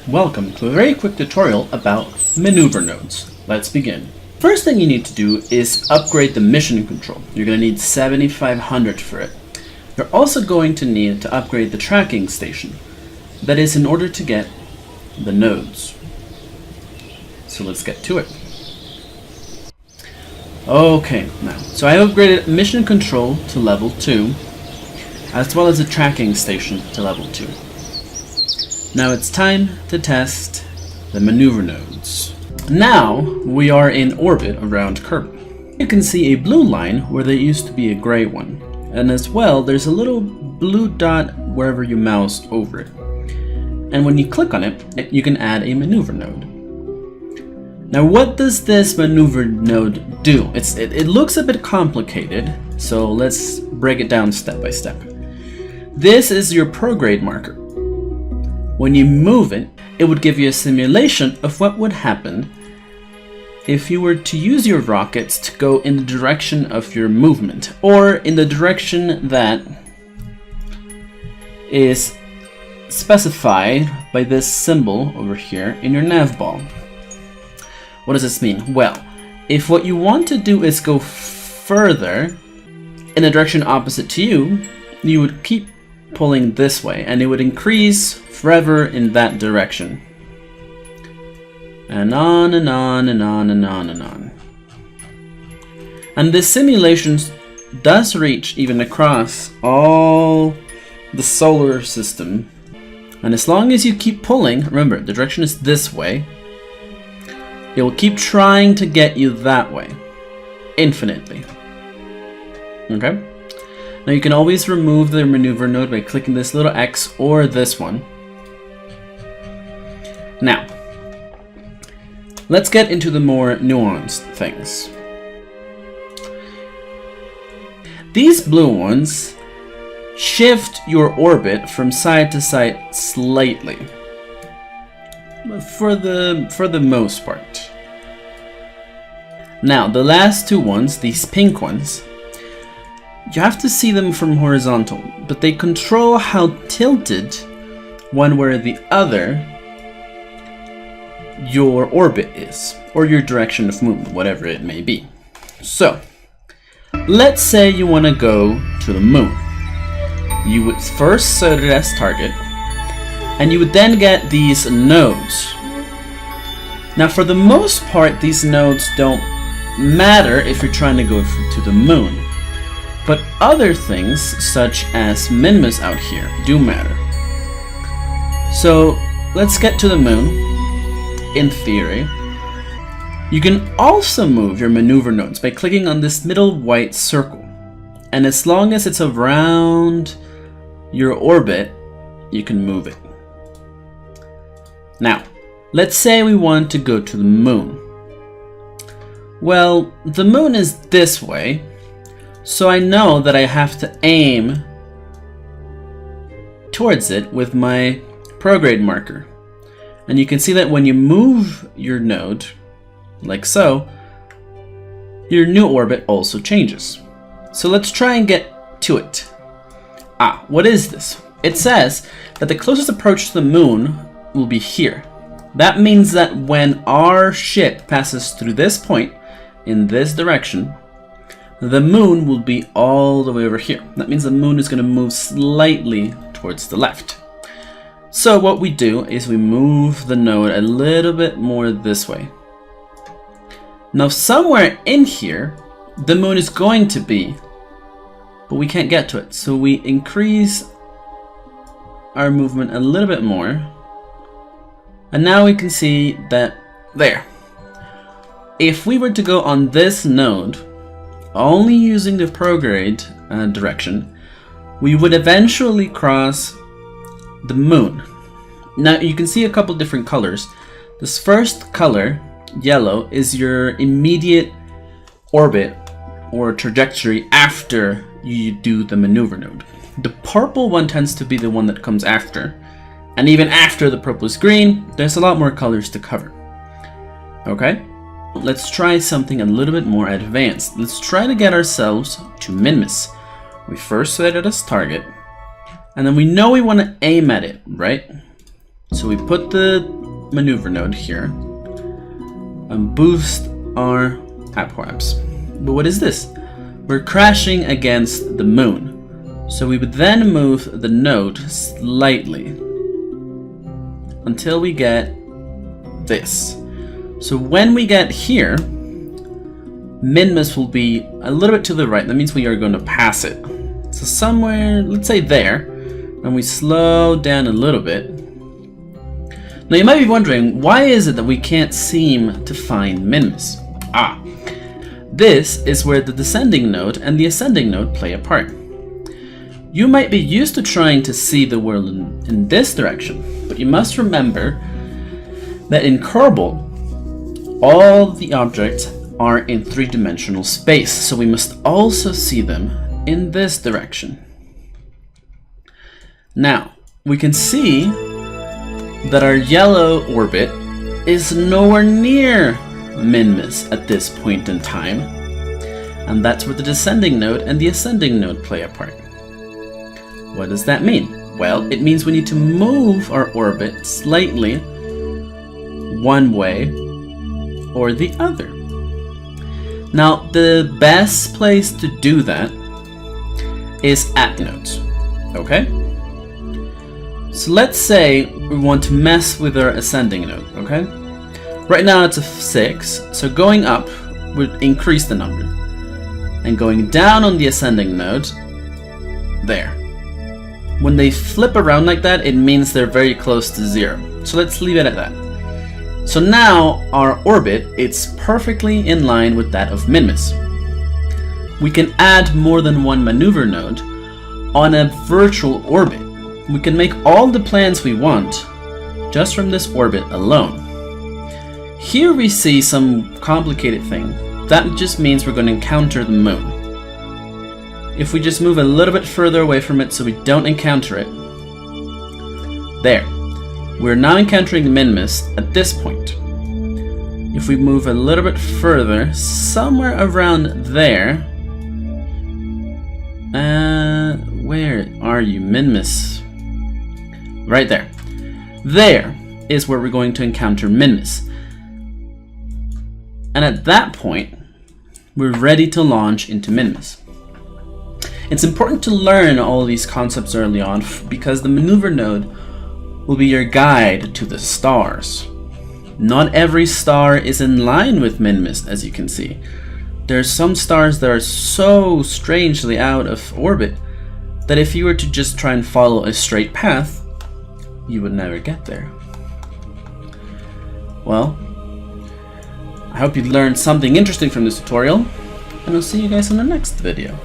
Welcome to a very quick tutorial about maneuver nodes. Let's begin. First thing you need to do is upgrade the mission control. You're going to need 7500 for it. You're also going to need to upgrade the tracking station. That is in order to get the nodes. So let's get to it. Okay, now, so I upgraded mission control to level 2, as well as the tracking station to level 2. Now it's time to test the maneuver nodes. Now we are in orbit around Kerbal. You can see a blue line where there used to be a gray one. And as well, there's a little blue dot wherever you mouse over it. And when you click on it, you can add a maneuver node. Now what does this maneuver node do? It looks a bit complicated, so let's break it down step by step. This is your prograde marker. When you move it, it would give you a simulation of what would happen if you were to use your rockets to go in the direction of your movement, or in the direction that is specified by this symbol over here in your nav ball. What does this mean? Well, if what you want to do is go further in a direction opposite to you, you would keep pulling this way, and it would increase forever in that direction. And on and on and on and on and on. And this simulation does reach even across all the solar system. And as long as you keep pulling, remember, the direction is this way, it will keep trying to get you that way, infinitely. Okay? Now you can always remove the maneuver node by clicking this little X or this one. Now, let's get into the more nuanced things. These blue ones shift your orbit from side to side slightly. For the most part. Now, the last two ones, these pink ones, you have to see them from horizontal, but they control how tilted one way or the other your orbit is, or your direction of movement, whatever it may be. So, let's say you want to go to the moon. You would first set it as target, and you would then get these nodes. Now, for the most part, these nodes don't matter if you're trying to go to the moon. But other things, such as minmas out here, do matter. So, let's get to the moon, in theory. You can also move your maneuver nodes by clicking on this middle white circle. And as long as it's around your orbit, you can move it. Now, let's say we want to go to the moon. Well, the moon is this way. So I know that I have to aim towards it with my prograde marker. And you can see that when you move your node, like so, your new orbit also changes. So let's try and get to it. What is this? It says that the closest approach to the moon will be here. That means that when our ship passes through this point, in this direction, the moon will be all the way over here. That means the moon is going to move slightly towards the left. So what we do is we move the node a little bit more this way. Now somewhere in here, the moon is going to be, but we can't get to it. So we increase our movement a little bit more. And now we can see that there. If we were to go on this node, only using the prograde direction, we would eventually cross the moon. Now you can see a couple different colors. This first color, yellow, is your immediate orbit or trajectory after you do the maneuver node. The purple one tends to be the one that comes after. And even after the purple is green, there's a lot more colors to cover. Okay? Let's try something a little bit more advanced. Let's try to get ourselves to minmas. We first set it as target, and then we know we want to aim at it, right? So we put the maneuver node here and boost our app. But what is this? We're crashing against the moon. So we would then move the node slightly until we get this. So when we get here, minmus will be a little bit to the right. That means we are going to pass it. So somewhere, let's say there, and we slow down a little bit. Now you might be wondering, why is it that we can't seem to find minmus? This is where the descending node and the ascending node play a part. You might be used to trying to see the world in this direction, but you must remember that in Kerbal, all the objects are in three-dimensional space, so we must also see them in this direction. Now, we can see that our yellow orbit is nowhere near minmus at this point in time, and that's where the descending node and the ascending node play a part. What does that mean? Well, it means we need to move our orbit slightly one way or the other. Now, the best place to do that is at nodes, okay? So let's say we want to mess with our ascending node, okay? Right now it's a 6, so going up would increase the number. And going down on the ascending node, there. When they flip around like that, it means they're very close to 0. So let's leave it at that. So now our orbit, it's perfectly in line with that of minmus. We can add more than one maneuver node on a virtual orbit. We can make all the plans we want just from this orbit alone. Here we see some complicated thing. That just means we're going to encounter the moon. If we just move a little bit further away from it so we don't encounter it, there. We're now encountering minmus at this point. If we move a little bit further, somewhere around there, where are you, minmus? Right there. There is where we're going to encounter minmus. And at that point, we're ready to launch into minmus. It's important to learn all these concepts early on because the maneuver node will be your guide to the stars. Not every star is in line with minmus, as you can see. There are some stars that are so strangely out of orbit that if you were to just try and follow a straight path, you would never get there. Well, I hope you learned something interesting from this tutorial, and I'll see you guys in the next video.